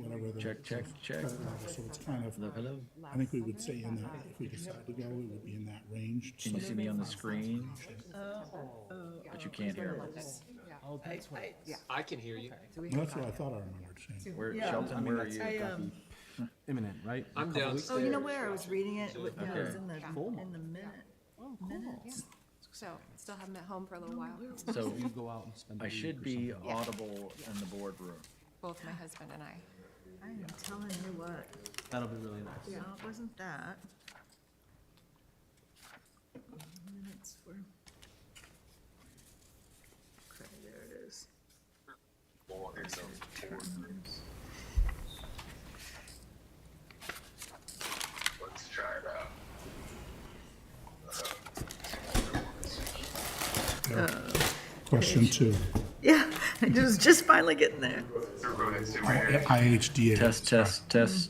whatever the. Check, check, check. credit level. So it's kind of, Hello? I think we would say in that, if we decide to go, it would be in that range. Can you see me on the screen? But you can't hear me. Oh, that's what it is. I can hear you. That's what I thought I remembered saying. Where, Shelton, where are you? Imminent, right? I'm Oh, you know where? I was reading it, it was in Okay. in the minutes. So, still have them at home for a little while. So You go out and spend a I week should or be something. audible in the boardroom. Both my husband and I. I am telling you what, That'll be really nice. no, it wasn't that. Minutes were. Okay, there it is. Let's try it out. Question two, Yeah, I was just finally getting there. So go ahead and see my hair. IHDA. Test,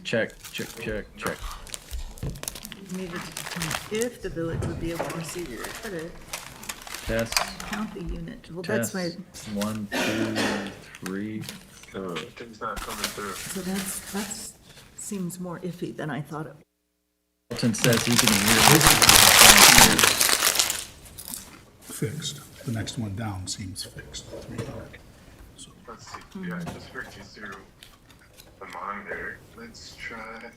check, check, check, check. Needed to determine if the village would be able to receive your credit, Test, count the unit. Well, that's test. my, 1, 2, 3, 4. Things not coming through. so that's seems more iffy than I thought it. Shelton says he can hear his. Fixed. The next one down seems fixed. 300. So Let's see. Yeah, it just working through the monitor. Let's try.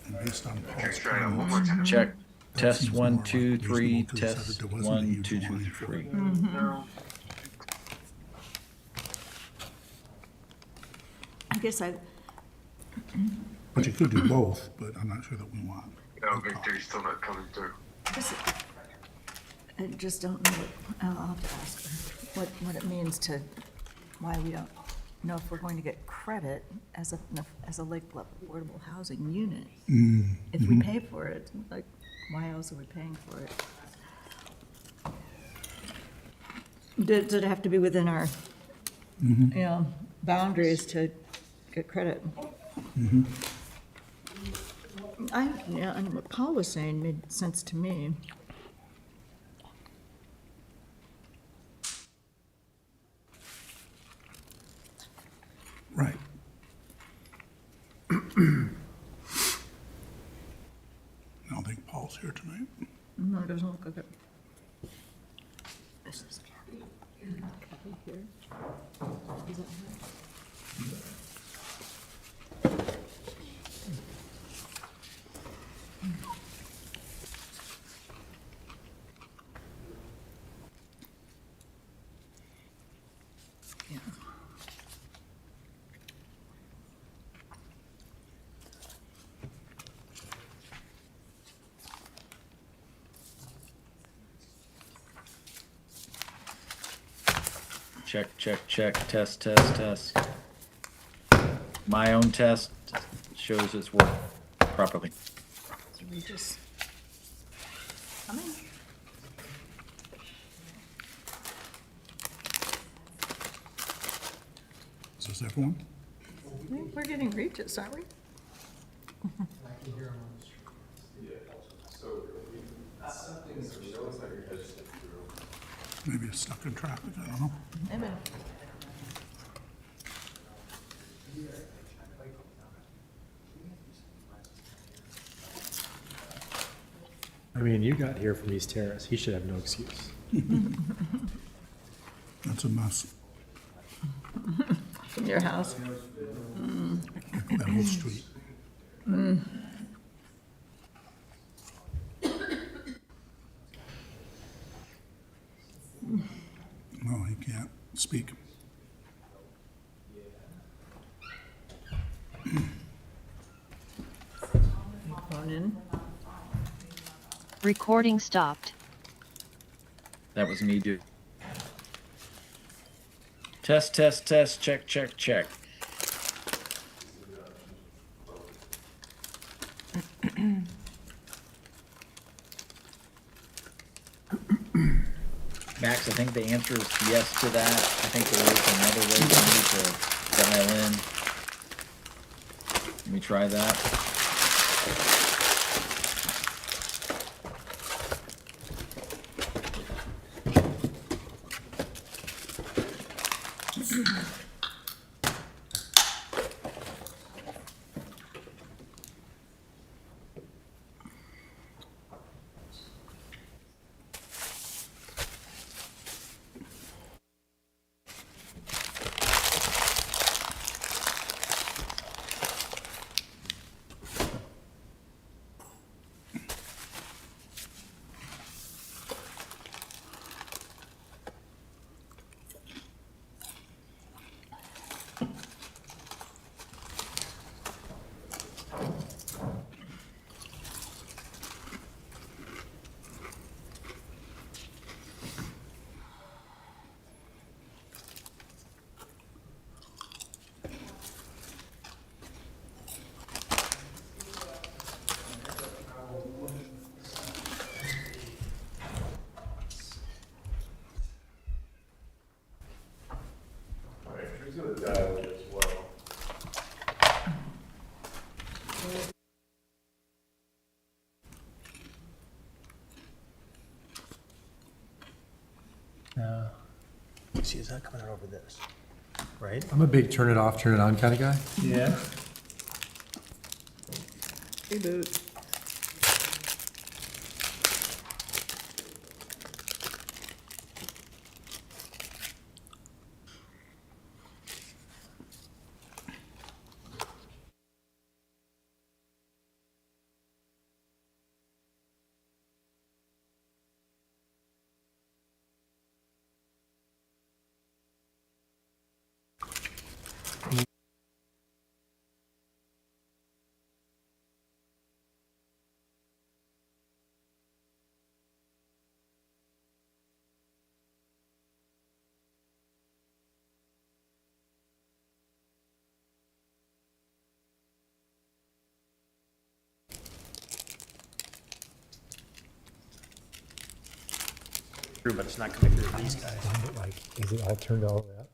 and based on Paul's Let's try it one more comments, time. Check, that test seems 1, more 2, like 3, reasonable 'cause he said test that there wasn't a 1, huge 2, 2, line for 3. it. No. I guess But you could do both, but I'm not sure that we want. No, Victor's still not coming through. I just don't know what, I'll have to ask her, what it means to, why we don't know if we're going to get credit as a Lake Bluff affordable housing unit. If we pay for it, like, why else are we paying for it? Does it have to be within our, boundaries to get credit? And what Paul was saying made sense to me. Right. I don't think Paul's here tonight. No, it doesn't look like it. This is Kathy. Kathy here. Is that her? Yeah. Check, check, check, test, test, test. My own test shows it's worked properly. So we just come in. Is this everyone? We're getting Regis, aren't we? Maybe it's stuck in traffic, I don't know. Maybe. I mean, you got here from East Terrace. He should have no excuse. That's a mess. From your house. That whole street. No, he can't speak. Phone in. Recording stopped. That was me, dude. Test, test, test, check, check, check. Max, I think the answer is yes to that. I think there is another way for me to dial in. Let me try that. See, is that coming out over this? Right? I'm a big turn it off, turn it on kind of guy. Yeah. Reboot. True, but it's not coming through these guys. Like, is it all turned all the way up?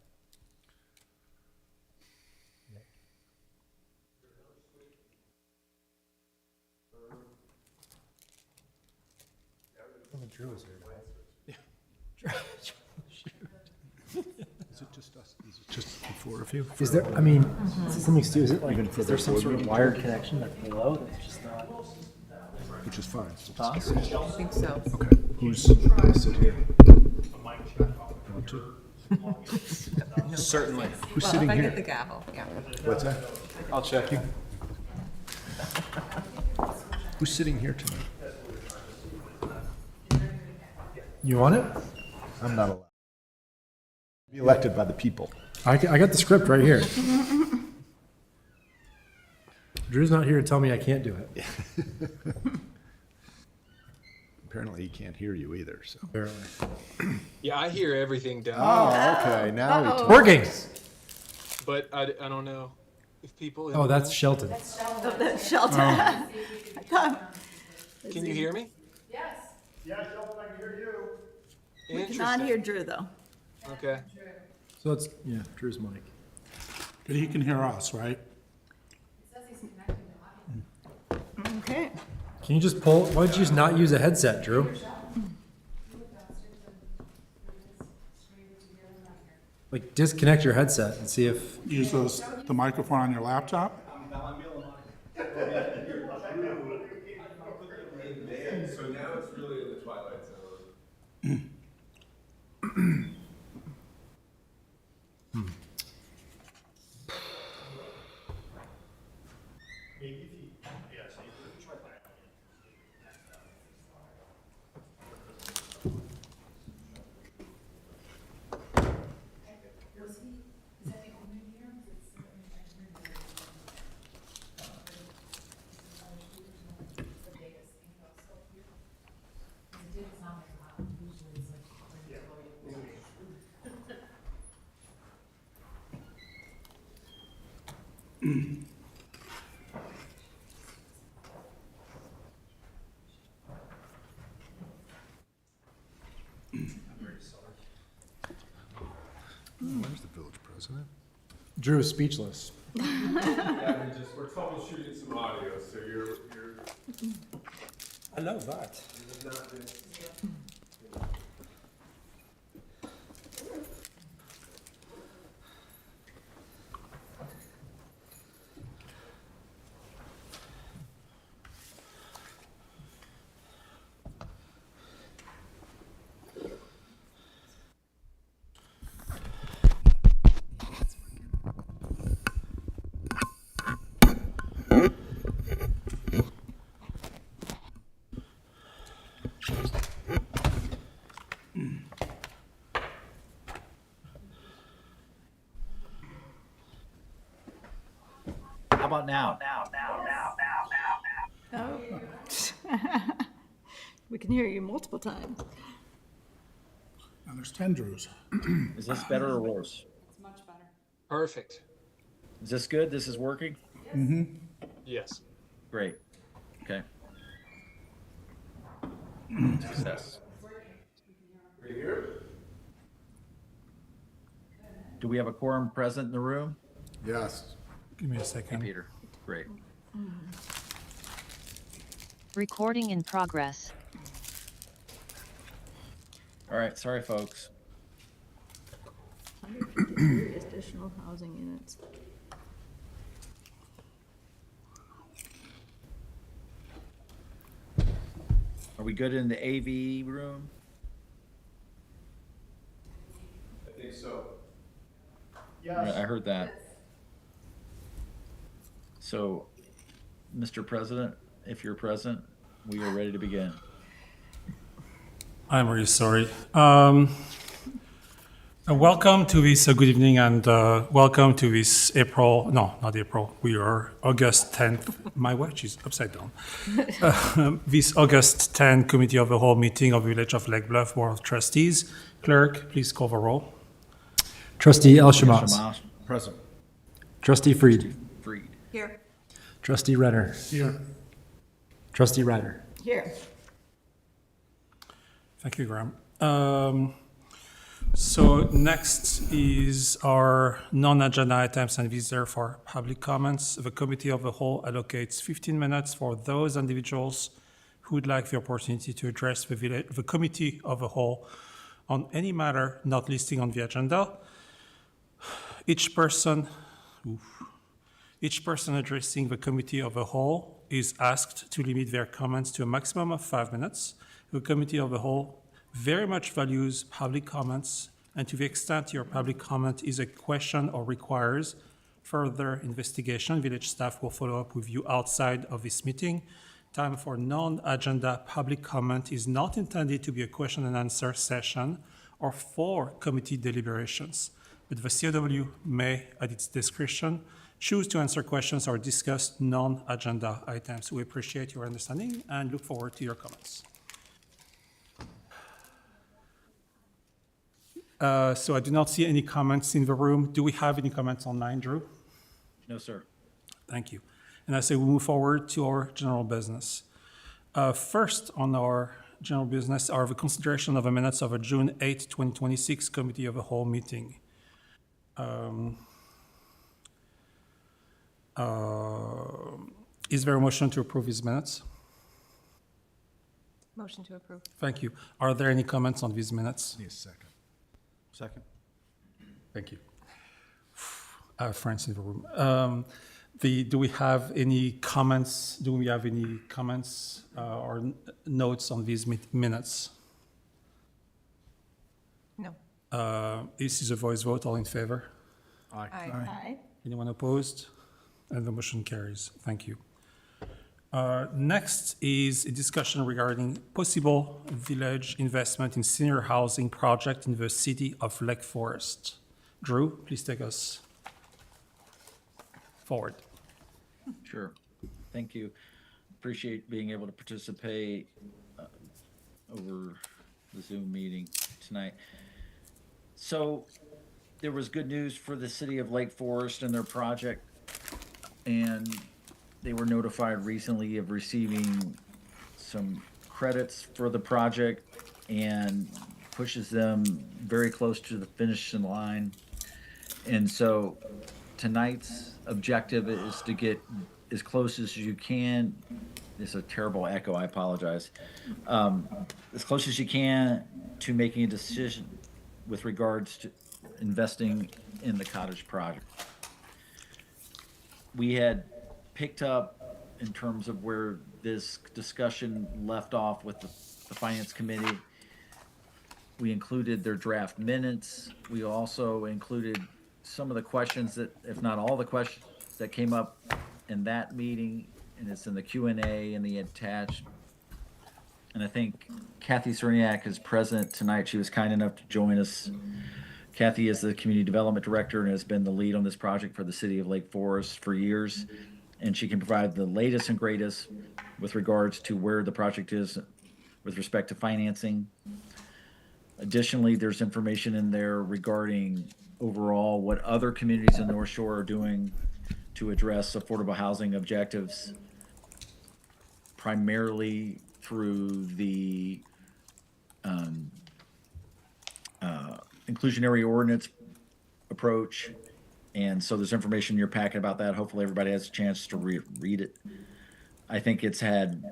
Only Drew is here. Is it just us? Is it just the four of you? Is there, I mean, something, Stu, is it like, is there some sort of wired connection that's below that's just not? Which is fine. I think so. Okay, who's gonna sit here? Want to? Certainly. Who's Well, sitting if I get here? the gavel, yeah. What's that? I'll check you. Who's sitting here tonight? You want it? I'm not allowed. Be elected by the people. I got the script right here. Drew's not here to tell me I can't do it. Apparently he can't hear you either, so. Apparently. Yeah, I hear everything down Oh, okay, now we talk. Working! but I don't know if people. in Oh, the that's room- Shelton. Oh, that's Shelton. I thought Can you hear me? we Interesting. cannot hear Drew, though. Okay. So it's, yeah, Drew's mic. But he can hear us, right? Okay. Can you just pull, why don't you just not use a headset, Drew? Like, disconnect your headset and see if, Use the microphone on your laptop? So now it's really in the twilight zone. Where's the village president? Drew is speechless. Yeah, we're troubleshooting some audio, so you're I love that. not. How about now? Oh. We can hear you multiple times. And there's 10 Drews. Is this better or worse? Perfect. Is this good? This is working? Yes. Great. Okay. Success. Do we have a quorum present in the room? Yes. Give me a Hey, second. Peter. Great. Recording in progress. All right. Sorry, folks. 153 additional housing units. Are we good in the AV room? I think so. Right, I heard that. So, Mr. President, if you're present, we are ready to begin. I'm really sorry. Welcome to this, good evening, and welcome to this April, no, not April, we are August 10th, my watch is upside down. This August 10 Committee of the Whole meeting of Village of Lake Bluff Board of Trustees. Clerk, please call the roll. Trustee El-Shamas. Shamash, Present. Trustee Freed. Freed. Here. Trustee Renner. Here. Trustee Ryder. Here. Thank you, Graham. So next is our non-agenda items, and these are for public comments. The Committee of the Whole allocates 15 minutes for those individuals who would like the opportunity to address the Committee of the Whole on any matter not listed on the agenda. Each person addressing the Committee of the Whole is asked to limit their comments to a maximum of 5 minutes. The Committee of the Whole very much values public comments, and to the extent your public comment is a question or requires further investigation, village staff will follow up with you outside of this meeting. Time for non-agenda public comment is not intended to be a question and answer session or for committee deliberations, but the COW may, at its discretion, choose to answer questions or discuss non-agenda items. We appreciate your understanding and look forward to your comments. So I do not see any comments in the room. Do we have any comments online, Drew? No, sir. Thank you. And I say we move forward to our general business. First on our general business are the consideration of the minutes of a June 8, 2026 Committee of the Whole meeting. Is there a motion to approve these minutes? Motion to approve. Thank you. Are there any comments on these minutes? Need a second. Second. Thank you. Friends in the room. Do we have any comments? Do we have any comments or notes on these minutes? No. This is a voice vote. All in favor? Aye. Aye. Anyone opposed? And the motion carries. Thank you. Next is a discussion regarding possible village investment in senior housing project in the city of Lake Forest. Drew, please take us forward. Sure. Thank you. Appreciate being able to participate over the Zoom meeting tonight. So there was good news for the city of Lake Forest and their project, and they were notified recently of receiving some credits for the project and pushes them very close to the finishing line. And so tonight's objective is to get as close as you can. It's a terrible echo, I apologize. As close as you can to making a decision with regards to investing in the cottage project. We had picked up in terms of where this discussion left off with the Finance Committee. We included their draft minutes. We also included some of the questions that, if not all the questions that came up in that meeting, and it's in the Q&A and the attached. And I think Kathy Cerniak is present tonight. She was kind enough to join us. Kathy is the Community Development Director and has been the lead on this project for the city of Lake Forest for years. And she can provide the latest and greatest with regards to where the project is with respect to financing. Additionally, there's information in there regarding overall what other communities in North Shore are doing to address affordable housing objectives, primarily through the inclusionary ordinance approach. And so there's information in your packet about that. Hopefully everybody has a chance to read it. I think it's had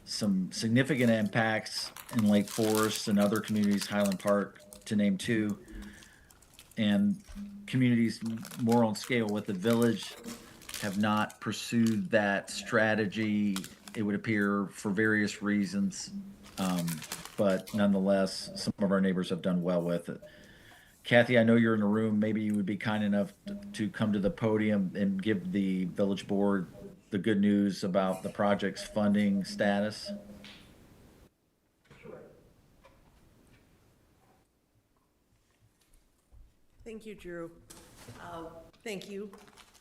some significant impacts in Lake Forest and other communities, Highland Park, to name two. and communities more on scale with the village have not pursued that strategy, it would appear, for various reasons. But nonetheless, some of our neighbors have done well with it. Kathy, I know you're in the room. Maybe you would be kind enough to come to the podium and give the village board the good news about the project's funding status. Thank you, Drew. Thank you,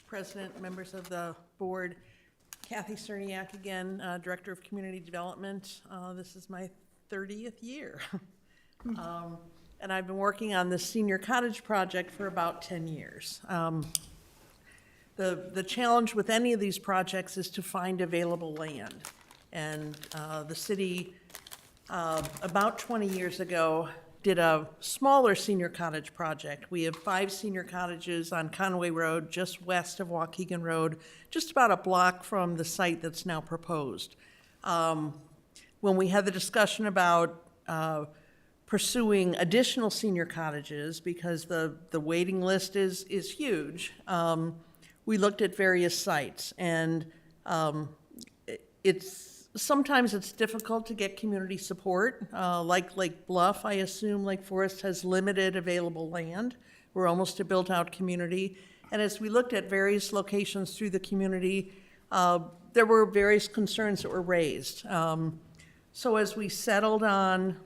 President, members of the board. Kathy Cerniak again, Director of Community Development. This is my 30th year. And I've been working on this senior cottage project for about 10 years. The challenge with any of these projects is to find available land. And the city, about 20 years ago, did a smaller senior cottage project. We have 5 senior cottages on Conway Road, just west of Waukegan Road, just about a block from the site that's now proposed. When we had the discussion about pursuing additional senior cottages, because the waiting list is huge, we looked at various sites, and sometimes it's difficult to get community support. Like Lake Bluff, I assume Lake Forest has limited available land. We're almost a built-out community. And as we looked at various locations through the community, there were various concerns that were raised. So as we settled on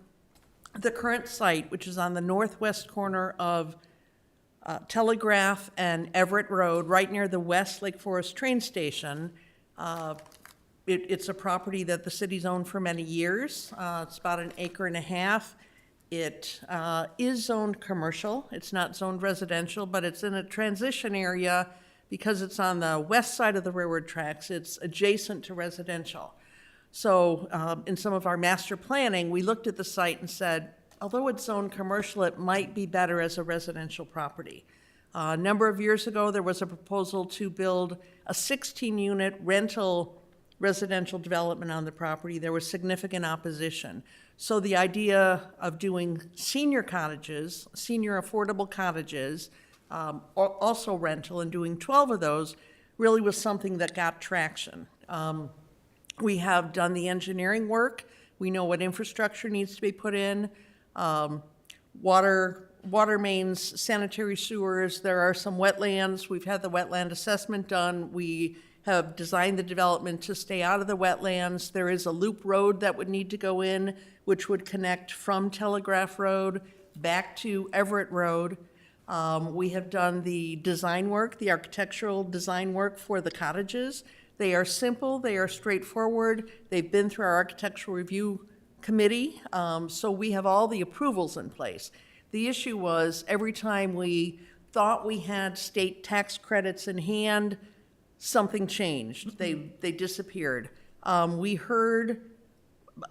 the current site, which is on the northwest corner of Telegraph and Everett Road, right near the West Lake Forest train station, it's a property that the city's owned for many years. It's about 1.5 acres. It is zoned commercial. It's not zoned residential, but it's in a transition area because it's on the west side of the railroad tracks. It's adjacent to residential. So in some of our master planning, we looked at the site and said, although it's zoned commercial, it might be better as a residential property. A number of years ago, there was a proposal to build a 16-unit rental residential development on the property. There was significant opposition. So the idea of doing senior cottages, senior affordable cottages, also rental, and doing 12 of those really was something that got traction. We have done the engineering work. We know what infrastructure needs to be put in, water mains, sanitary sewers. There are some wetlands. We've had the wetland assessment done. We have designed the development to stay out of the wetlands. There is a loop road that would need to go in, which would connect from Telegraph Road back to Everett Road. We have done the design work, the architectural design work for the cottages. They are simple, they are straightforward. They've been through our architectural review committee, so we have all the approvals in place. The issue was every time we thought we had state tax credits in hand, something changed. They disappeared. We heard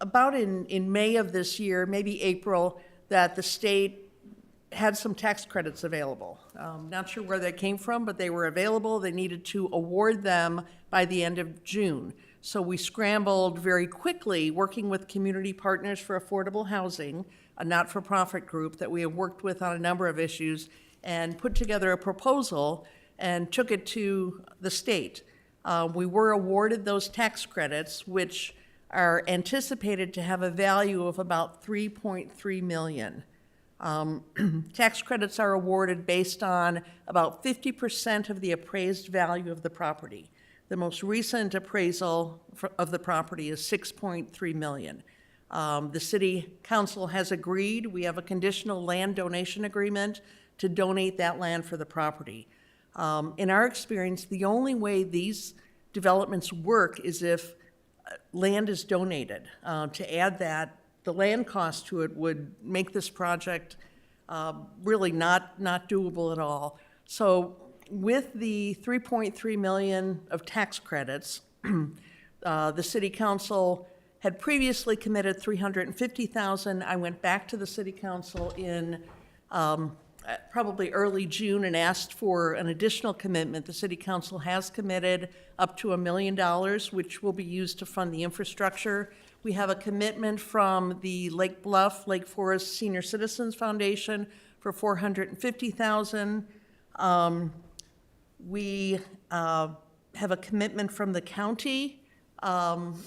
about in May of this year, maybe April, that the state had some tax credits available. Not sure where they came from, but they were available. They needed to award them by the end of June. So we scrambled very quickly, working with Community Partners for Affordable Housing, a not-for-profit group that we have worked with on a number of issues, and put together a proposal and took it to the state. We were awarded those tax credits, which are anticipated to have a value of about $3.3 million. Tax credits are awarded based on about 50% of the appraised value of the property. The most recent appraisal of the property is $6.3 million. The city council has agreed. We have a conditional land donation agreement to donate that land for the property. In our experience, the only way these developments work is if land is donated. To add that, the land cost to it would make this project really not doable at all. So with the $3.3 million of tax credits, the city council had previously committed $350,000. I went back to the city council in probably early June and asked for an additional commitment. The city council has committed up to $1 million, which will be used to fund the infrastructure. We have a commitment from the Lake Bluff, Lake Forest Senior Citizens Foundation for $450,000. We have a commitment from the county of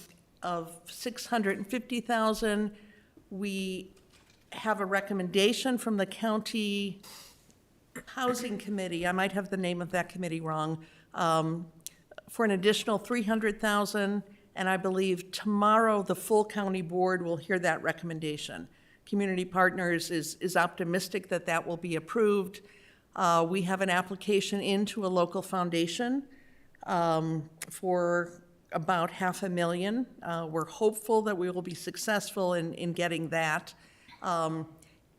$650,000. We have a recommendation from the county housing committee, I might have the name of that committee wrong, for an additional $300,000, and I believe tomorrow the full county board will hear that recommendation. Community Partners is optimistic that that will be approved. We have an application into a local foundation for about $500,000. We're hopeful that we will be successful in getting that.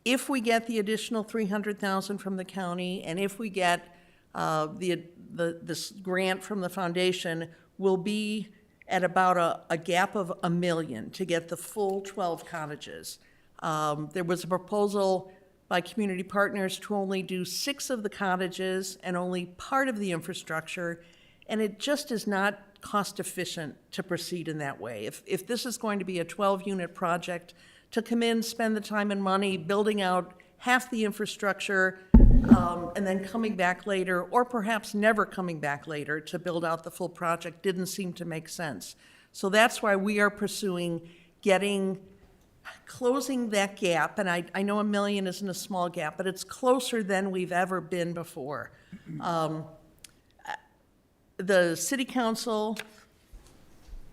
If we get the additional $300,000 from the county, and if we get this grant from the foundation, we'll be at about a gap of $1 million to get the full 12 cottages. There was a proposal by Community Partners to only do 6 of the cottages and only part of the infrastructure, and it just is not cost efficient to proceed in that way. If this is going to be a 12-unit project, to come in, spend the time and money building out half the infrastructure, and then coming back later, or perhaps never coming back later to build out the full project didn't seem to make sense. So that's why we are pursuing closing that gap, and I know $1 million isn't a small gap, but it's closer than we've ever been before. The City Council,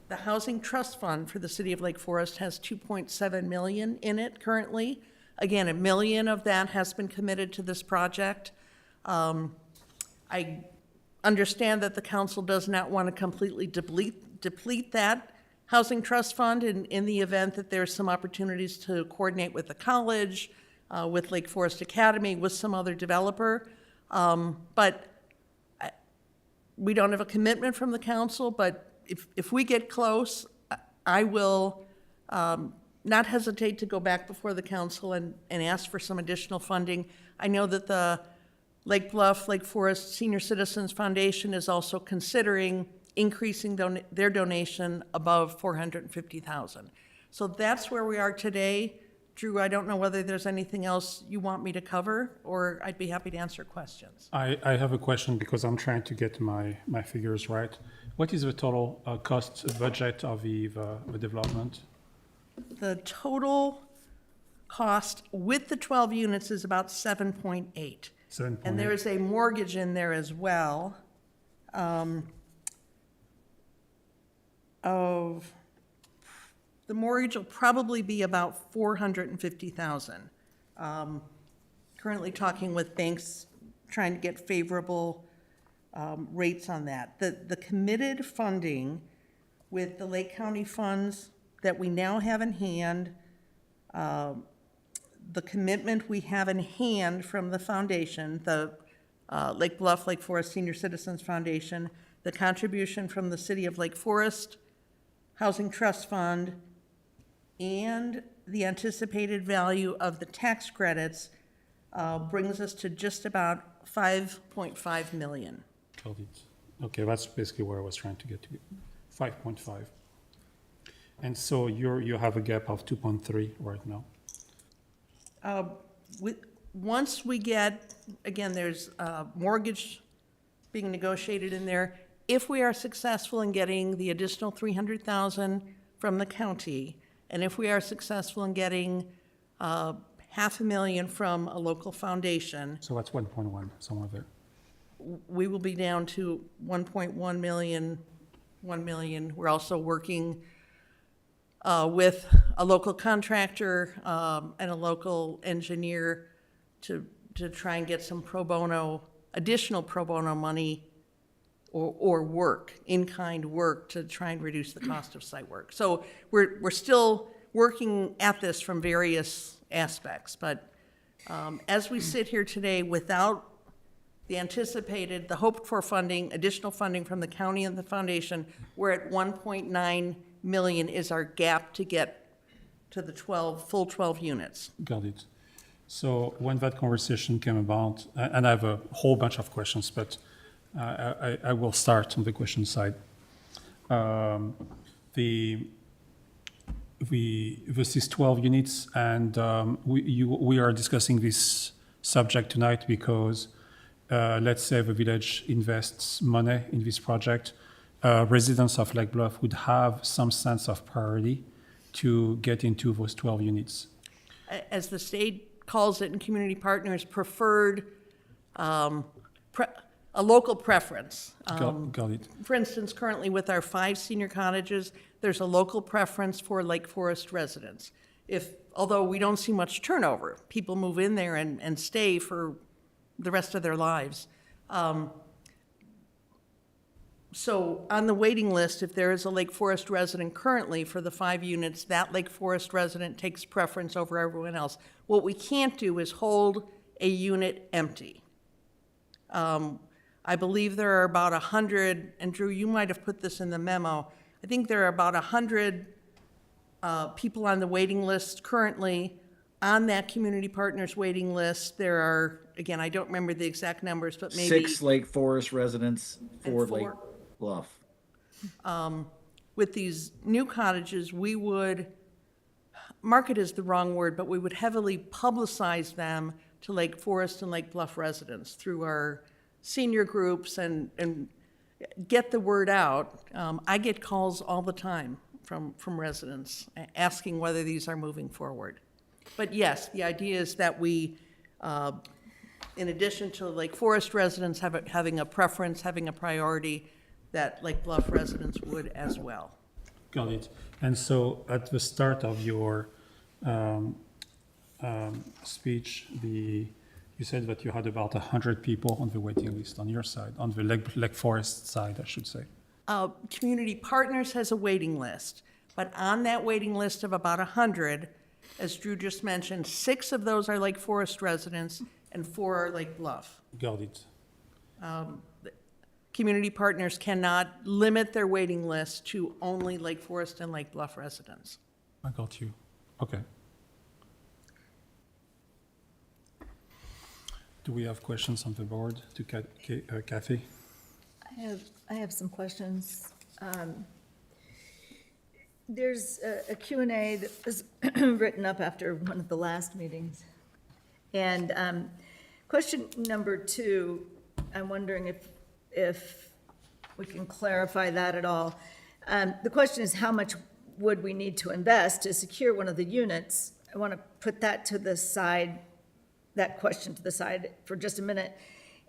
the Housing Trust Fund for the City of Lake Forest has $2.7 million in it currently. Again, $1 million of that has been committed to this project. I understand that the council does not want to completely deplete that Housing Trust Fund in the event that there's some opportunities to coordinate with the college, with Lake Forest Academy, with some other developer. But we don't have a commitment from the council, but if we get close, I will not hesitate to go back before the council and ask for some additional funding. I know that the Lake Bluff, Lake Forest Senior Citizens Foundation is also considering increasing their donation above $450,000. So that's where we are today. Drew, I don't know whether there's anything else you want me to cover, or I'd be happy to answer questions. I have a question because I'm trying to get my figures right. What is the total cost budget of the development? The total cost with the 12 units is about 7.8. 7.8. And there is a mortgage in there as well the mortgage will probably be about $450,000. Currently talking with banks, trying to get favorable rates on that. The committed funding with the Lake County funds that we now have in hand, the commitment we have in hand from the foundation, the Lake Bluff, Lake Forest Senior Citizens Foundation, the contribution from the City of Lake Forest Housing Trust Fund, and the anticipated value of the tax credits brings us to just about $5.5 million. Got it. Okay, that's basically where I was trying to get to. 5.5. And so you have a gap of 2.3 right now. Once we get, again, there's a mortgage being negotiated in there. If we are successful in getting the additional $300,000 from the county, and if we are successful in getting $500,000 from a local foundation, So that's 1.1, some of it. we will be down to 1.1 million, 1 million. We're also working with a local contractor and a local engineer to try and get some pro bono, additional pro bono money or work, in-kind work, to try and reduce the cost of site work. So we're still working at this from various aspects, but as we sit here today, without the anticipated, the hoped for funding, additional funding from the county and the foundation, we're at 1.9 million is our gap to get to the full 12 units. Got it. So when that conversation came about, and I have a whole bunch of questions, but I will start on the question side. This is 12 units, and we are discussing this subject tonight because let's say the village invests money in this project, residents of Lake Bluff would have some sense of priority to get into those 12 units. As the state calls it in community partners, preferred, a local preference. Got it. For instance, currently with our 5 senior cottages, there's a local preference for Lake Forest residents. Although we don't see much turnover, people move in there and stay for the rest of their lives. So on the waiting list, if there is a Lake Forest resident currently for the 5 units, that Lake Forest resident takes preference over everyone else. What we can't do is hold a unit empty. I believe there are about 100, and Drew, you might have put this in the memo, I think there are about 100 people on the waiting list currently. On that community partners waiting list, there are, again, I don't remember the exact numbers, but maybe 6 Lake Forest residents, 4 And Lake 4. Bluff. with these new cottages, we would, market is the wrong word, but we would heavily publicize them to Lake Forest and Lake Bluff residents through our senior groups and get the word out. I get calls all the time from residents asking whether these are moving forward. But yes, the idea is that we, in addition to Lake Forest residents having a preference, having a priority, that Lake Bluff residents would as well. Got it. And so at the start of your speech, you said that you had about 100 people on the waiting list on your side, on the Lake Forest side, I should say. Community Partners has a waiting list, but on that waiting list of about 100, as Drew just mentioned, 6 of those are Lake Forest residents and 4 are Lake Bluff. Got it. Community Partners cannot limit their waiting list to only Lake Forest and Lake Bluff residents. I got you. Okay. Do we have questions on the board to Kathy? I have some questions. There's a Q&A that was written up after one of the last meetings. And question number 2, I'm wondering if we can clarify that at all. The question is, how much would we need to invest to secure one of the units? I want to put that to the side, that question to the side for just a minute.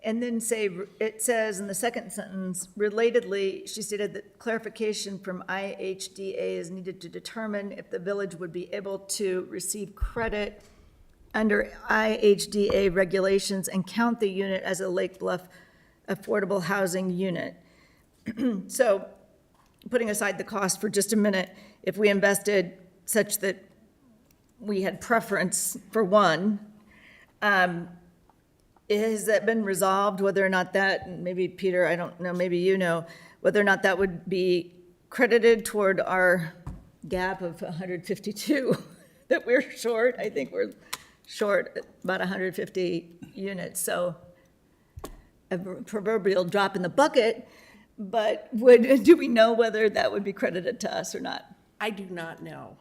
And then say, it says in the second sentence, relatedly, she stated that clarification from IHDA is needed to determine if the village would be able to receive credit under IHDA regulations and count the unit as a Lake Bluff affordable housing unit. So, putting aside the cost for just a minute, if we invested such that we had preference for one, has that been resolved, whether or not that, and maybe Peter, I don't know, maybe you know, whether or not that would be credited toward our gap of 152 that we're short? I think we're short about 150 units, so a proverbial drop in the bucket, but do we know whether that would be credited to us or not? I do not know.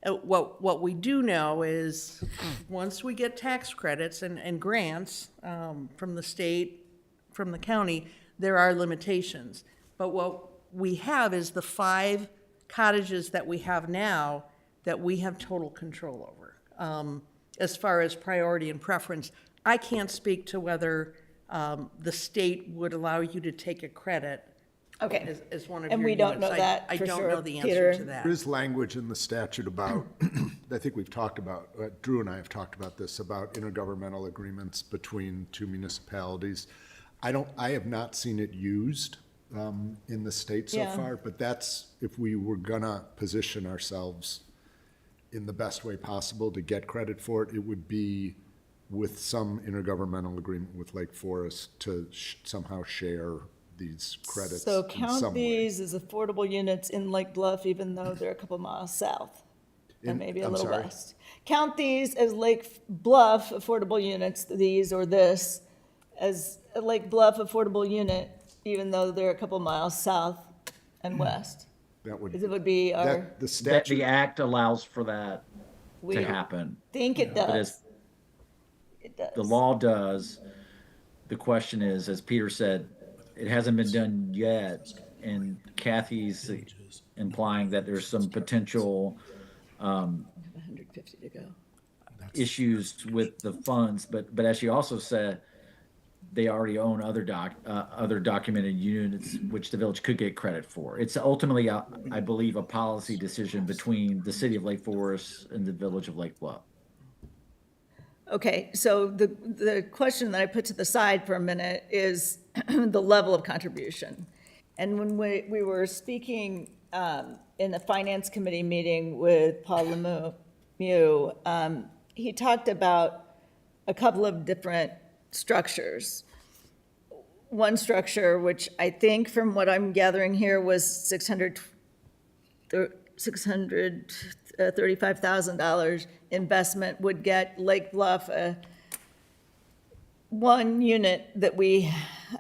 What we do know is, once we get tax credits and grants from the state, from the county, there are limitations. But what we have is the 5 cottages that we have now that we have total control over. As far as priority and preference, I can't speak to whether the state would allow you to take a credit Okay. as one of And your we don't units. know that I for don't sure, know the Peter. answer to that. There is language in the statute about, I think we've talked about, Drew and I have talked about this, about intergovernmental agreements between 2 municipalities. I have not seen it used in the state so Yeah. far, but that's, if we were gonna position ourselves in the best way possible to get credit for it, it would be with some intergovernmental agreement with Lake Forest to somehow share these credits So in count some way. these as affordable units in Lake Bluff, even though they're a couple miles south and maybe a I'm little sorry? west. Count these as Lake Bluff affordable units, these or this, as a Lake Bluff affordable unit, even though they're a couple miles south and west. That would, It would be our, that, the That statute. the act allows for that we to happen. think it But does. It does. The law does. The question is, as Peter said, it hasn't been done yet, and Kathy's implying that there's some potential 150 to go. issues with the funds, but as she also said, they already own other documented units which the village could get credit for. It's ultimately, I believe, a policy decision between the city of Lake Forest and the village of Lake Bluff. Okay, so the question that I put to the side for a minute is the level of contribution. And when we were speaking in the finance committee meeting with Paul Lemieux, he talked about a couple of different structures. One structure, which I think from what I'm gathering here was $635,000 investment, would get Lake Bluff one unit that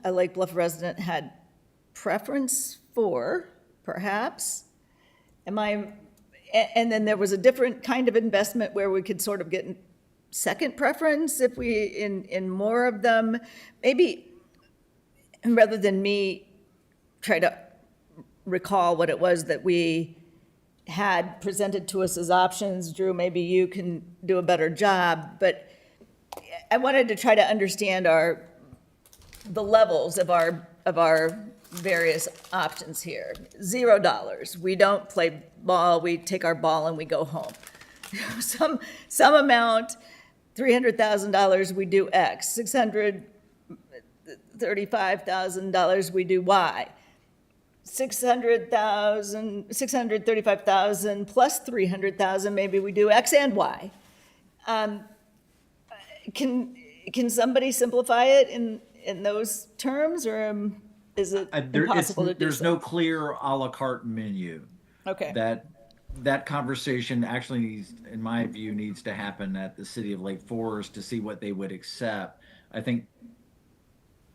a Lake Bluff resident had preference for, perhaps. And then there was a different kind of investment where we could sort of get second preference if we, in more of them. Maybe, rather than me try to recall what it was that we had presented to us as options, Drew, maybe you can do a better job, but I wanted to try to understand the levels of our various options here. $0. We don't play ball, we take our ball and we go home. Some amount, $300,000, we do X. $635,000, we do Y. $635,000 plus $300,000, maybe we do X and Y. Can somebody simplify it in those terms, or is it impossible to do There's so? no clear a la carte menu. Okay. That conversation actually needs, in my view, needs to happen at the city of Lake Forest to see what they would accept. I think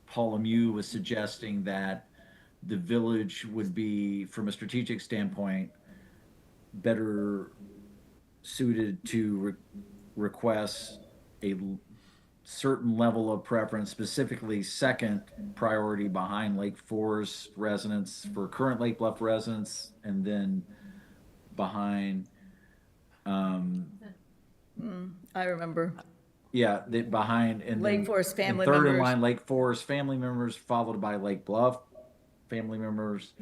Paul Lemieux was suggesting that the village would be, from a strategic standpoint, better suited to request a certain level of preference, specifically second priority behind Lake Forest residents for current Lake Bluff residents, and then behind, I remember. yeah, behind, and Lake then Forest family third in members. line, Lake Forest family members, followed by Lake Bluff family members.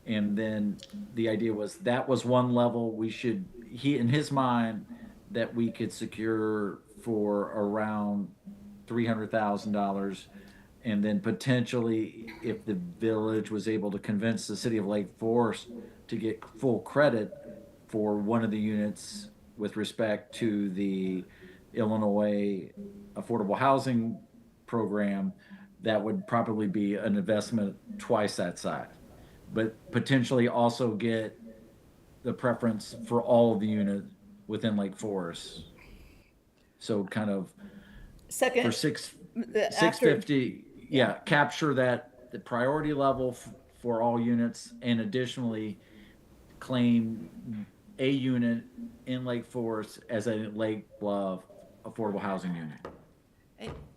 And then the idea was that was one level he in his mind, that we could secure for around $300,000. And then potentially, if the village was able to convince the city of Lake Forest to get full credit for one of the units with respect to the Illinois Affordable Housing Program, that would probably be an investment twice that size. But potentially also get the preference for all of the units within Lake Forest. So kind of Second. for after- 650, yeah, capture that the priority level for all units, and additionally claim a unit in Lake Forest as a Lake Bluff affordable housing unit.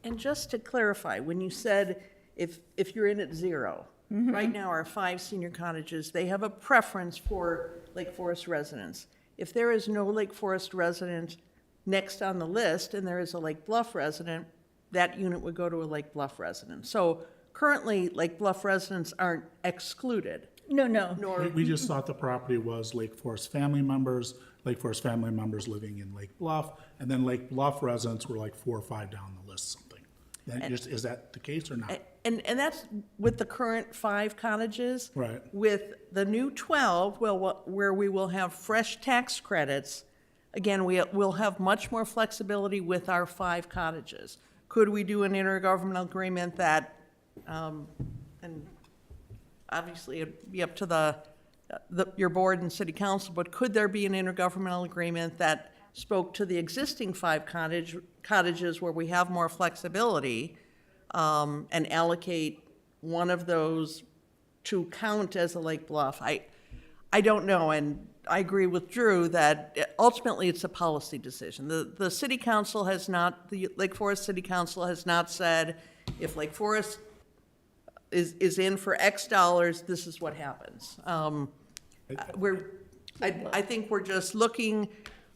And just to clarify, when you said if you're in at 0, right now our 5 senior cottages, they have a preference for Lake Forest residents. If there is no Lake Forest resident next on the list and there is a Lake Bluff resident, that unit would go to a Lake Bluff resident. So currently, Lake Bluff residents aren't excluded. No. Nor, We just thought the property was Lake Forest family members living in Lake Bluff, and then Lake Bluff residents were like 4 or 5 down the list, something. Is that the case or not? and that's with the current 5 cottages. Right. With the new 12, where we will have fresh tax credits, again, we'll have much more flexibility with our 5 cottages. Could we do an intergovernmental agreement that, and obviously it'd be up to your board and city council, but could there be an intergovernmental agreement that spoke to the existing 5 cottages where we have more flexibility, and allocate one of those to count as a Lake Bluff? I don't know, and I agree with Drew that ultimately it's a policy decision. The city council has not, the Lake Forest City Council has not said, if Lake Forest is in for X dollars, this is what happens. I think we're just looking,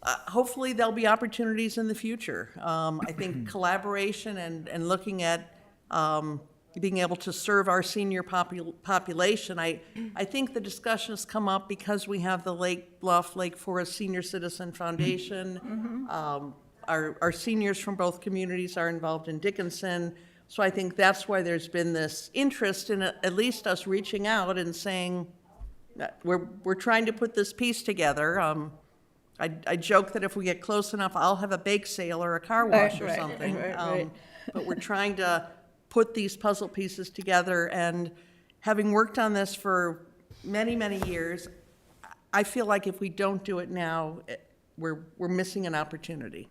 hopefully there'll be opportunities in the future. I think collaboration and looking at being able to serve our senior population. I think the discussion has come up because we have the Lake Bluff, Lake Forest Senior Citizen Foundation. Our seniors from both communities are involved in Dickinson. So I think that's why there's been this interest in at least us reaching out and saying, we're trying to put this piece together. I joke that if we get close enough, I'll have a bake sale or a car wash or something. But we're trying to put these puzzle pieces together, and having worked on this for many, many years, I feel like if we don't do it now, we're missing an opportunity.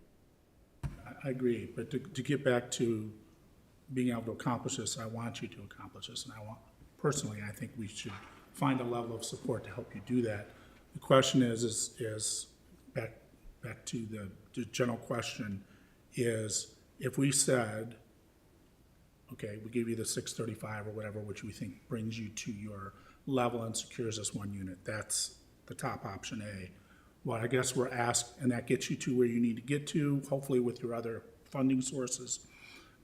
I agree, but to get back to being able to accomplish this, I want you to accomplish this, and personally, I think we should find a level of support to help you do that. The question is back to the general question, is if we said, okay, we give you the 635 or whatever, which we think brings you to your level and secures this one unit, that's the top option A. Well, I guess we're asked, and that gets you to where you need to get to, hopefully with your other funding sources.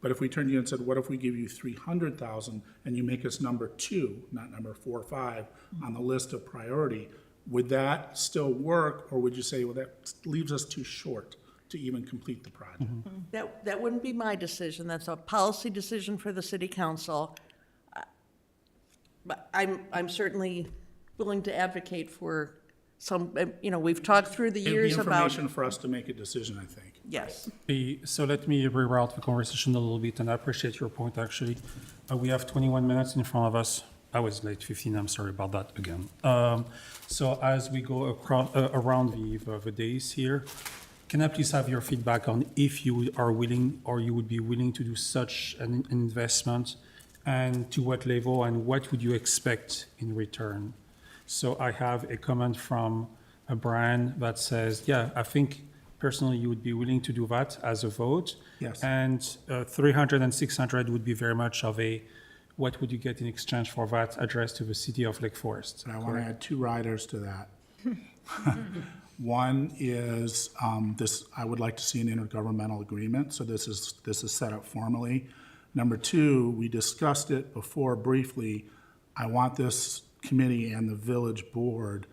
But if we turned to you and said, what if we give you 300,000 and you make us number 2, not number 4 or 5 on the list of priority, would that still work, or would you say, well, that leaves us too short to even complete the project? That wouldn't be my decision. That's a policy decision for the city council. But I'm certainly willing to advocate for some, we've talked through the It'd be years about. information for us to make a decision, I think. Yes. So let me reroute the conversation a little bit, and I appreciate your point, actually. We have 21 minutes in front of us. I was late 15, I'm sorry about that again. So as we go around the days here, can I please have your feedback on if you are willing or you would be willing to do such an investment, and to what level, and what would you expect in return? So I have a comment from Brian that says, yeah, I think personally you would be willing to do that as a vote. Yes. And 300 and 600 would be very much of a, what would you get in exchange for that, addressed to the city of Lake Forest? And I want to add 2 riders to that. One is this, I would like to see an intergovernmental agreement, so this is set up formally. Number 2, we discussed it before briefly. I want this committee and the village board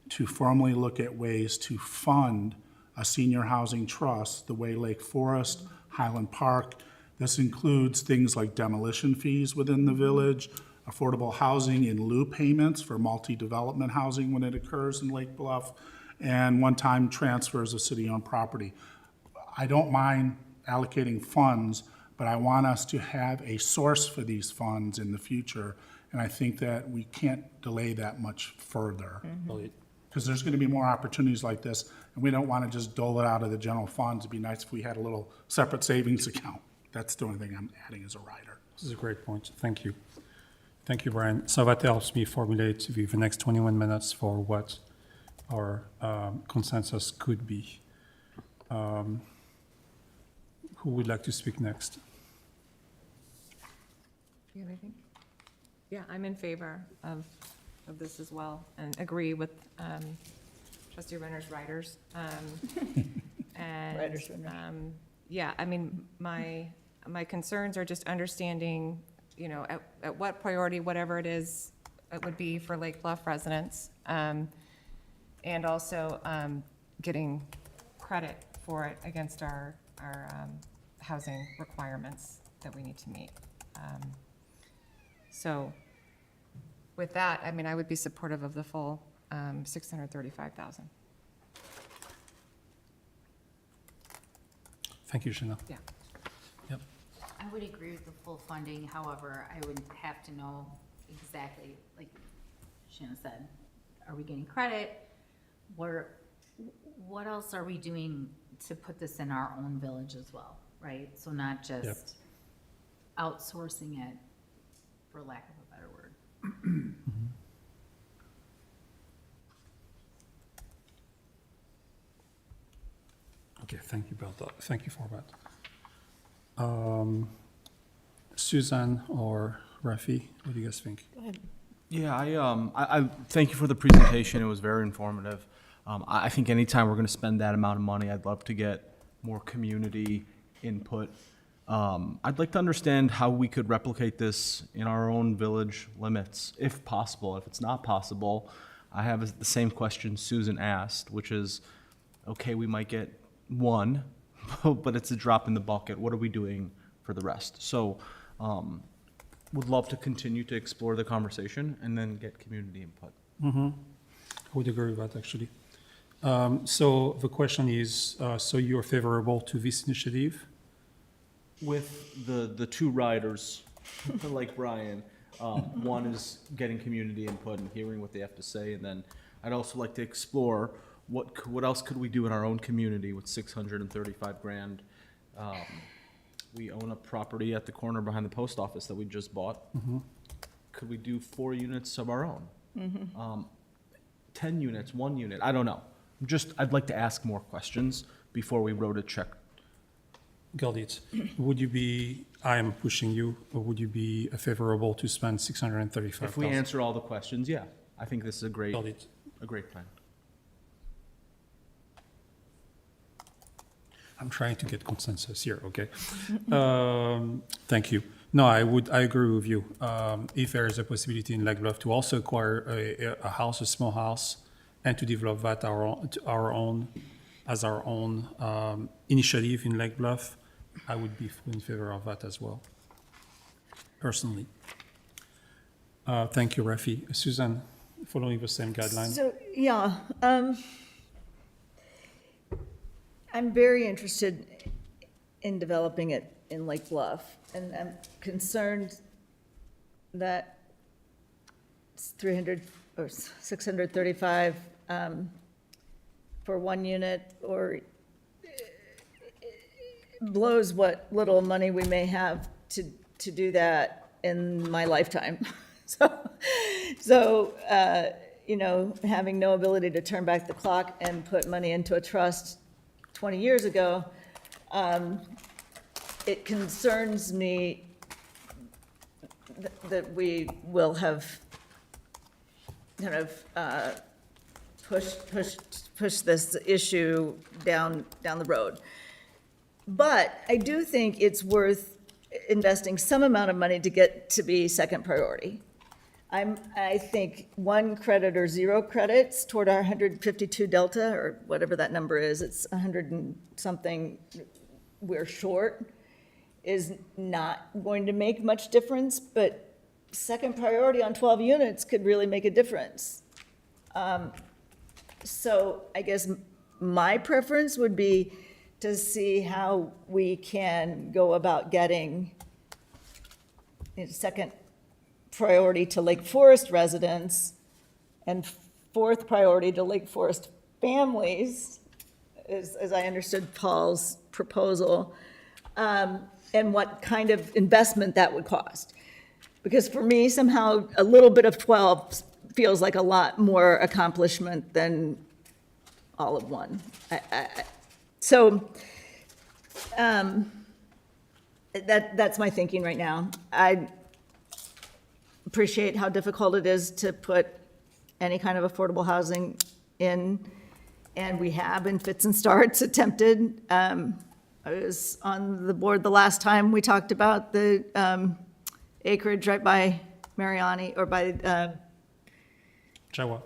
to formally look at ways to fund a senior housing trust the way Lake Forest, Highland Park. This includes things like demolition fees within the village, affordable housing in lieu payments for multi-development housing when it occurs in Lake Bluff, and one-time transfers of city-owned property. I don't mind allocating funds, but I want us to have a source for these funds in the future, and I think that we can't delay that much further. Because there's going to be more opportunities like this, and we don't want to just dole it out of the general funds. It'd be nice if we had a little separate savings account. That's the only thing I'm adding as a rider. This is a great point. Thank you. Thank you, Brian. So that helps me formulate the next 21 minutes for what our consensus could be. Who would like to speak next? You have anything? Yeah, I'm in favor of this as well, and agree with trustee Renner's riders. And, Riders, Renner. yeah, I mean, my concerns are just understanding, at what priority, whatever it is, it would be for Lake Bluff residents. And also getting credit for it against our housing requirements that we need to meet. So with that, I mean, I would be supportive of the full 635,000. Thank you, Shana. Yeah. Yep. I would agree with the full funding, however, I would have to know exactly, like Shanna said, are we getting credit? What else are we doing to put this in our own village as well, right? So not just outsourcing it, for lack of a better word. Okay, thank you, Bill. Thank you for that. Suzanne or Rafi, what do you guys think? Yeah, I thank you for the presentation. It was very informative. I think anytime we're going to spend that amount of money, I'd love to get more community input. I'd like to understand how we could replicate this in our own village limits, if possible. If it's not possible, I have the same question Susan asked, which is, okay, we might get one, but it's a drop in the bucket. What are we doing for the rest? So, would love to continue to explore the conversation and then get community input. I would agree with that, actually. So the question is, so you're favorable to this initiative? With the two riders, like Brian, one is getting community input and hearing what they have to say, and then I'd also like to explore what else could we do in our own community with 635 grand. We own a property at the corner behind the post office that we just bought. Could we do 4 units of our own? 10 units, 1 unit, I don't know. I'd like to ask more questions before we wrote a check. Got it. Would you be, I am pushing you, or would you be favorable to spend 635,000? If we answer all the questions, yeah, I think this is a great plan. I'm trying to get consensus here, okay? Thank you. No, I agree with you. If there is a possibility in Lake Bluff to also acquire a house, a small house, and to develop that as our own initiative in Lake Bluff, I would be in favor of that as well, personally. Thank you, Rafi. Susan, following the same guideline? So, yeah, I'm very interested in developing it in Lake Bluff, and I'm concerned that it's 300 or 635 for 1 unit, or blows what little money we may have to do that in my lifetime. So, having no ability to turn back the clock and put money into a trust 20 years ago, it concerns me that we will have kind of push this issue down the road. But I do think it's worth investing some amount of money to get to be second priority. I think 1 credit or 0 credits toward our 152 delta, or whatever that number is, it's 100 and something we're short, is not going to make much difference, but second priority on 12 units could really make a difference. So I guess my preference would be to see how we can go about getting second priority to Lake Forest residents and 4th priority to Lake Forest families, as I understood Paul's proposal, and what kind of investment that would cost. Because for me, somehow, a little bit of 12 feels like a lot more accomplishment than all of 1. So that's my thinking right now. I appreciate how difficult it is to put any kind of affordable housing in, and we have in fits and starts attempted. I was on the board the last time we talked about the acreage right by Mariani, or by Jawa.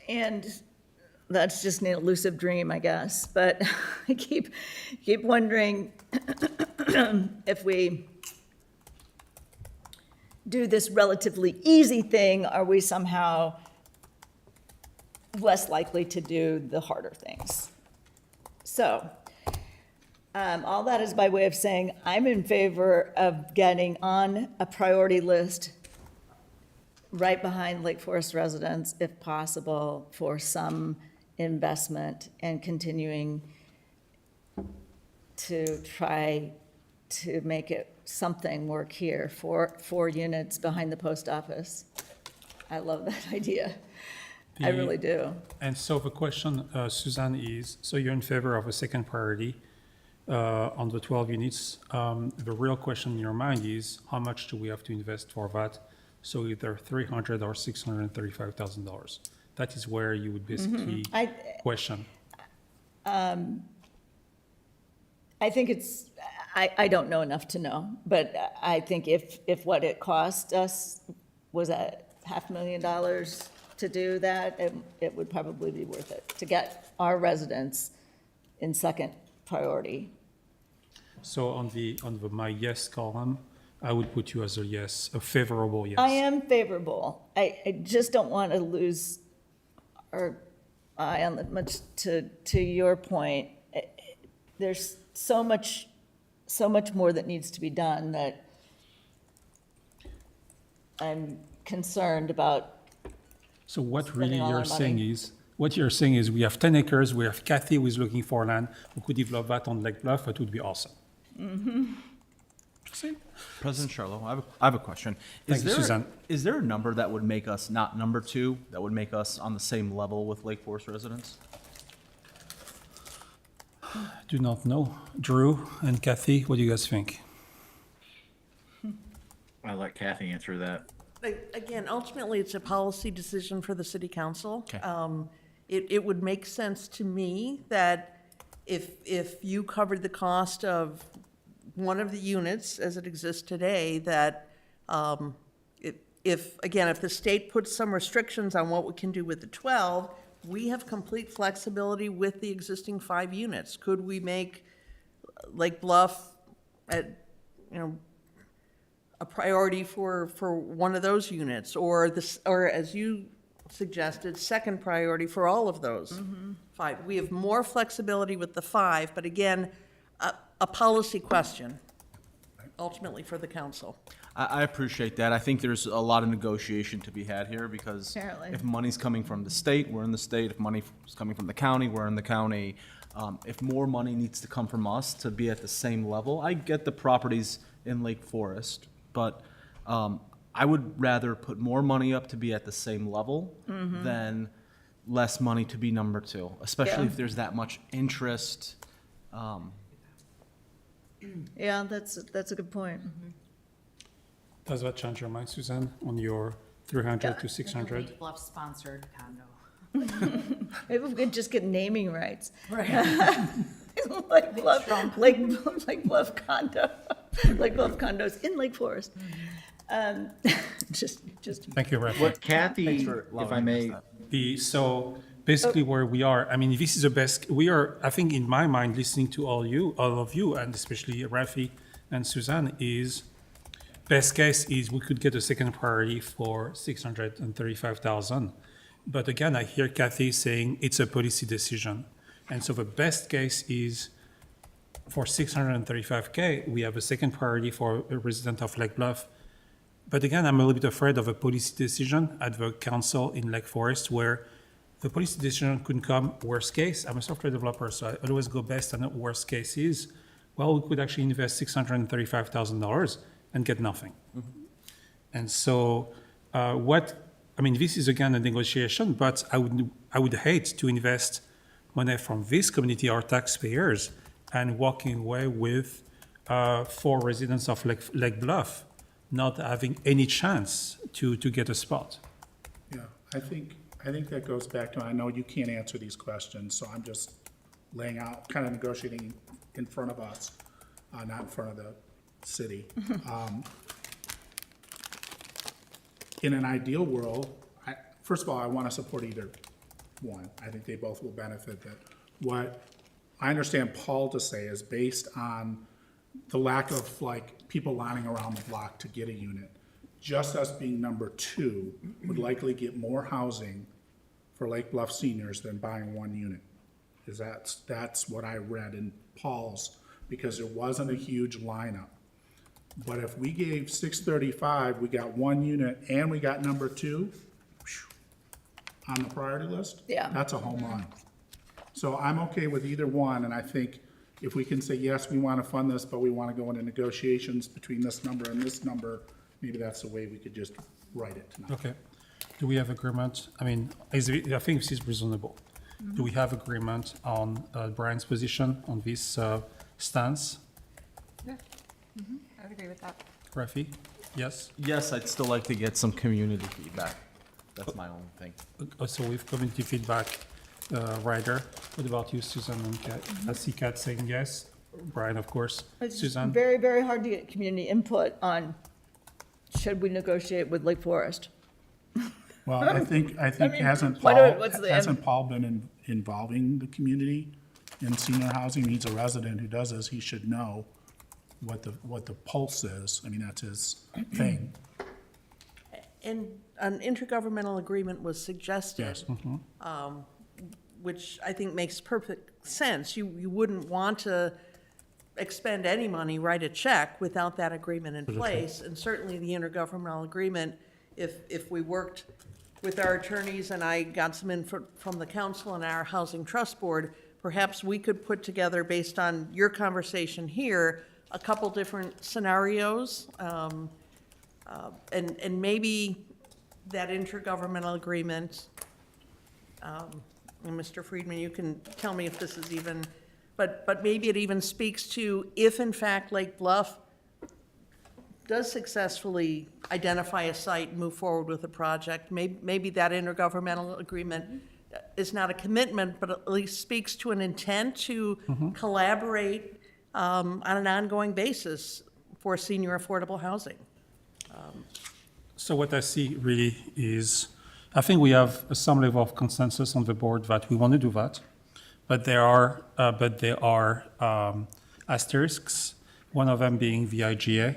And that's just an elusive dream, I guess. But I keep wondering if we do this relatively easy thing, are we somehow less likely to do the harder things? So all that is by way of saying I'm in favor of getting on a priority list right behind Lake Forest residents, if possible, for some investment, and continuing to try to make it something work here for 4 units behind the post office. I love that idea. I really do. And so the question, Suzanne, is, so you're in favor of a second priority on the 12 units. The real question in your mind is, how much do we have to invest for that? So either $300,000 or $635,000. That is where you would basically question. I think it's, I don't know enough to know, but I think if what it cost us was $500,000 to do that, it would probably be worth it, to get our residents in second priority. So on the my yes column, I would put you as a yes, a favorable yes. I am favorable. I just don't want to lose our eye on that much to your point. There's so much more that needs to be done that I'm concerned about. So what really spending all you're our saying money. is, what you're saying is we have 10 acres, we have Kathy who is looking for land, who could develop that on Lake Bluff, that would be awesome. See? President Charlo, I have a question. Thank you, Suzanne. Is there a number that would make us not number two, that would make us on the same level with Lake Forest residents? Do not know. Drew and Kathy, what do you guys think? I'll let Kathy answer that. Again, ultimately, it's a policy decision for the city council. Okay. It would make sense to me that if you covered the cost of one of the units as it exists today, that if the state puts some restrictions on what we can do with the 12, we have complete flexibility with the existing 5 units. Could we make Lake Bluff at, a priority for one of those units, or as you suggested, second priority for all of those 5? We have more flexibility with the 5, but again, a policy question, ultimately for the council. I appreciate that. I think there's a lot of negotiation to be had here, because Apparently. if money's coming from the state, we're in the state. If money is coming from the county, we're in the county. If more money needs to come from us to be at the same level, I get the properties in Lake Forest, but I would rather put more money up to be at the same level than less money to be number 2, especially Yeah. if there's that much interest. Yeah, that's a good point. Does that change your mind, Suzanne, on your 300 to 600? Lake Bluff sponsored condo. Maybe we could just get naming rights. Like Bluff condo, Lake Bluff condos in Lake Forest. Just. Thank you, Raphael. What Kathy, if I may, So basically where we are, I mean, this is the best, we are, I think in my mind, listening to all of you, and especially Rafi and Suzanne, is best case is we could get a second priority for 635,000. But again, I hear Kathy saying it's a policy decision. And so the best case is for 635K, we have a second priority for a resident of Lake Bluff. But again, I'm a little bit afraid of a policy decision at the council in Lake Forest, where the policy decision could come worst case. I'm a software developer, so I always go best on the worst case is, well, we could actually invest $635,000 and get nothing. And so this is again a negotiation, but I would hate to invest money from this community, our taxpayers, and walking away with 4 residents of Lake Bluff not having any chance to get a spot. Yeah, I think that goes back to, I know you can't answer these questions, so I'm just laying out, kind of negotiating in front of us, not in front of the city. In an ideal world, first of all, I want to support either one. I think they both will benefit. That what I understand Paul to say is based on the lack of people lining around the block to get a unit. Just us being number 2 would likely get more housing for Lake Bluff seniors than buying 1 unit. Because that's what I read in Paul's, because there wasn't a huge lineup. But if we gave 635, we got 1 unit and we got number 2 on the priority list. Yeah. That's a home run. So I'm okay with either one, and I think if we can say, yes, we want to fund this, but we want to go into negotiations between this number and this number, maybe that's the way we could just write it tonight. Okay. do we have agreement? I mean, I think this is reasonable. Do we have agreement on Brian's position on this stance? Yeah. I would agree with that. Rafi? Yes? Yes, I'd still like to get some community feedback. That's my only thing. So with community feedback, Ryder. What about you, Susan and Kat? I see Kat saying yes. Brian, of course. It's Susan? very, very hard to get community input on, should we negotiate with Lake Forest? Well, I think mean, hasn't what's the Paul been involving the community in senior housing? He's a resident who does this. He should know what the pulse is. I mean, that's his thing. And an intergovernmental agreement was suggested. Yes. Which I think makes perfect sense. You wouldn't want to expend any money, write a check without that agreement in place. And certainly the intergovernmental agreement, if we worked with our attorneys and I got some input from the council and our housing trust board, perhaps we could put together, based on your conversation here, a couple different scenarios. And maybe that intergovernmental agreement, and Mr. Friedman, you can tell me if this is even, but maybe it even speaks to if in fact Lake Bluff does successfully identify a site and move forward with a project, maybe that intergovernmental agreement is not a commitment, but at least speaks to an intent to collaborate on an ongoing basis for senior affordable housing. So what I see really is, I think we have some level of consensus on the board that we want to do that, but there are asterisks. One of them being the IGA.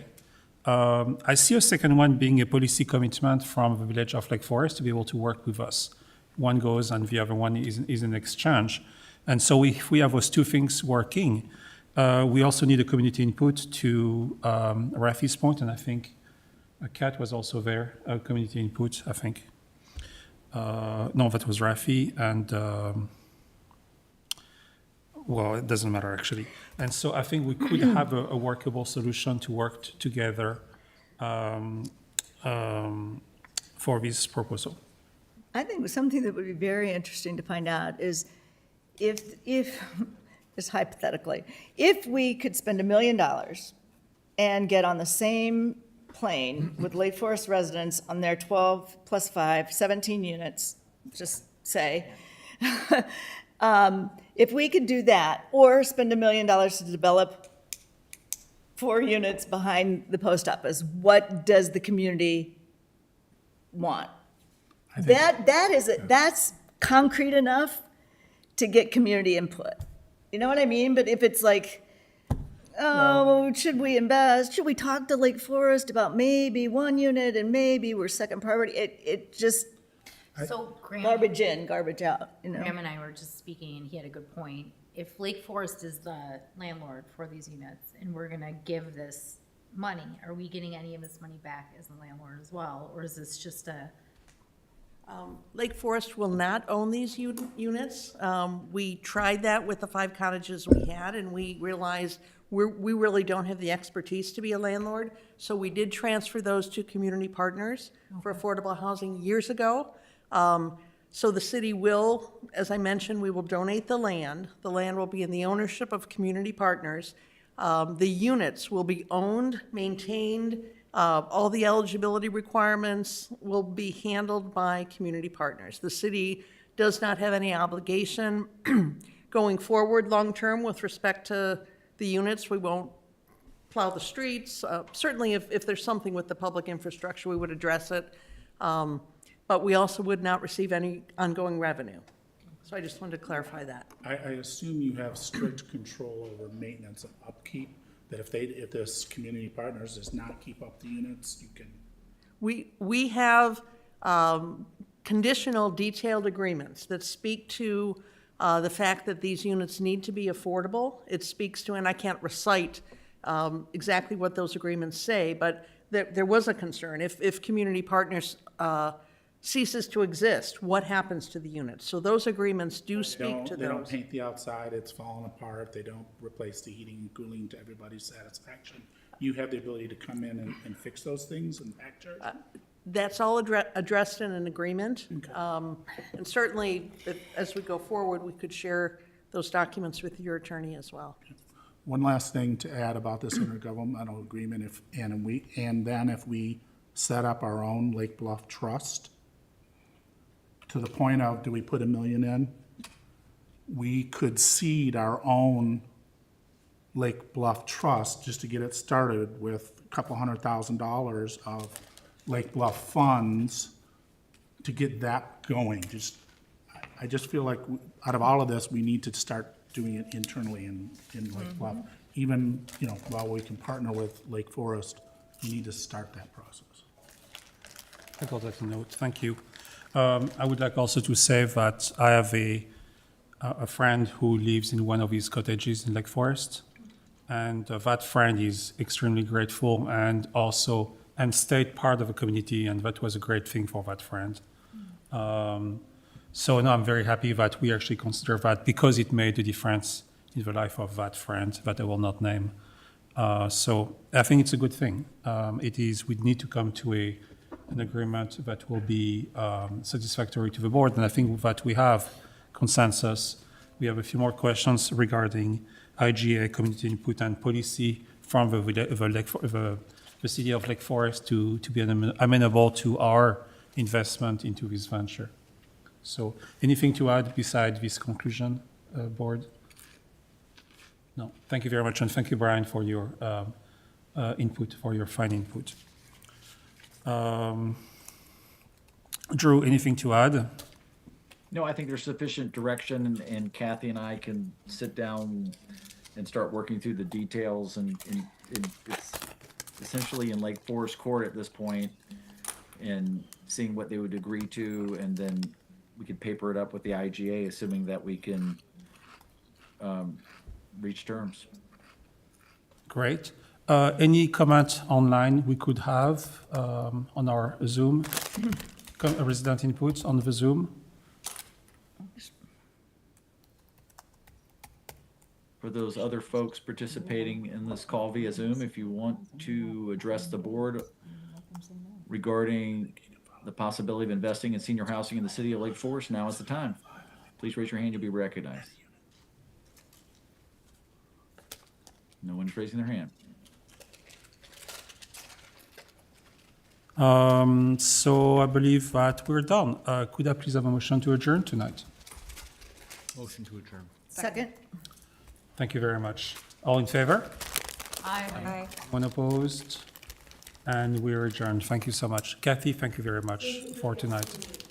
I see a second one being a policy commitment from the village of Lake Forest to be able to work with us. One goes and the other one is in exchange. And so if we have those two things working, we also need a community input to Rafi's point, and I think Kat was also there, community input, I think. No, that was Rafi, and well, it doesn't matter actually. And so I think we could have a workable solution to work together for this proposal. I think something that would be very interesting to find out is if just hypothetically, if we could spend $1 million and get on the same plane with Lake Forest residents on their 12 plus 5, 17 units, just say, if we could do that, or spend $1 million to develop 4 units behind the post office, what does the community want? That's concrete enough to get community input. You know what I mean? But if it's like, oh, should we invest? Should we talk to Lake Forest about maybe 1 unit and maybe we're second priority? It just, So Graham, garbage in, garbage out, you know? Graham and I were just speaking, and he had a good point. If Lake Forest is the landlord for these units, and we're gonna give this money, are we getting any of this money back as the landlord as well? Or is this just a, Lake Forest will not own these units. We tried that with the 5 cottages we had, and we realized we really don't have the expertise to be a landlord. So we did transfer those to community partners for affordable housing years ago. So the city will, as I mentioned, we will donate the land. The land will be in the ownership of community partners. The units will be owned, maintained. All the eligibility requirements will be handled by community partners. The city does not have any obligation going forward long-term with respect to the units. We won't plow the streets. Certainly if there's something with the public infrastructure, we would address it. But we also would not receive any ongoing revenue. So I just wanted to clarify that. I assume you have strict control over maintenance and upkeep, that if this community partners does not keep up the units, you can. We have conditional detailed agreements that speak to the fact that these units need to be affordable. It speaks to, and I can't recite exactly what those agreements say, but there was a concern. If community partners ceases to exist, what happens to the units? So those agreements do speak to those. They don't paint the outside, it's falling apart, they don't replace the heating and cooling to everybody's satisfaction. You have the ability to come in and fix those things and back charge? That's all addressed in an agreement. And certainly, as we go forward, we could share those documents with your attorney as well. One last thing to add about this intergovernmental agreement, if we set up our own Lake Bluff trust, to the point of, do we put $1 million in? We could seed our own Lake Bluff trust just to get it started with a couple $100,000 of Lake Bluff funds to get that going. I just feel like out of all of this, we need to start doing it internally in Lake Bluff. Even, while we can partner with Lake Forest, we need to start that process. I got that note. Thank you. I would like also to say that I have a friend who lives in one of his cottages in Lake Forest, and that friend is extremely grateful and stayed part of a community, and that was a great thing for that friend. So no, I'm very happy that we actually consider that because it made a difference in the life of that friend that I will not name. So I think it's a good thing. We need to come to an agreement that will be satisfactory to the board, and I think that we have consensus. We have a few more questions regarding IGA, community input and policy from the city of Lake Forest to be amenable to our investment into this venture. So anything to add beside this conclusion, board? No. Thank you very much, and thank you, Brian, for your input, for your fine input. Drew, anything to add? No, I think there's sufficient direction, and Kathy and I can sit down and start working through the details, and it's essentially in Lake Forest Court at this point, and seeing what they would agree to, and then we could paper it up with the IGA, assuming that we can reach terms. Great. Any comment online we could have on our Zoom? Resident inputs on the Zoom? For those other folks participating in this call via Zoom, if you want to address the board regarding the possibility of investing in senior housing in the city of Lake Forest, now is the time. Please raise your hand, you'll be recognized. No one's raising their hand. So I believe that we're done. Could I please have a motion to adjourn tonight? Motion to adjourn. Second? Thank you very much. All in favor? Aye. One opposed? And we're adjourned. Thank you so much. Kathy, thank you very much for tonight.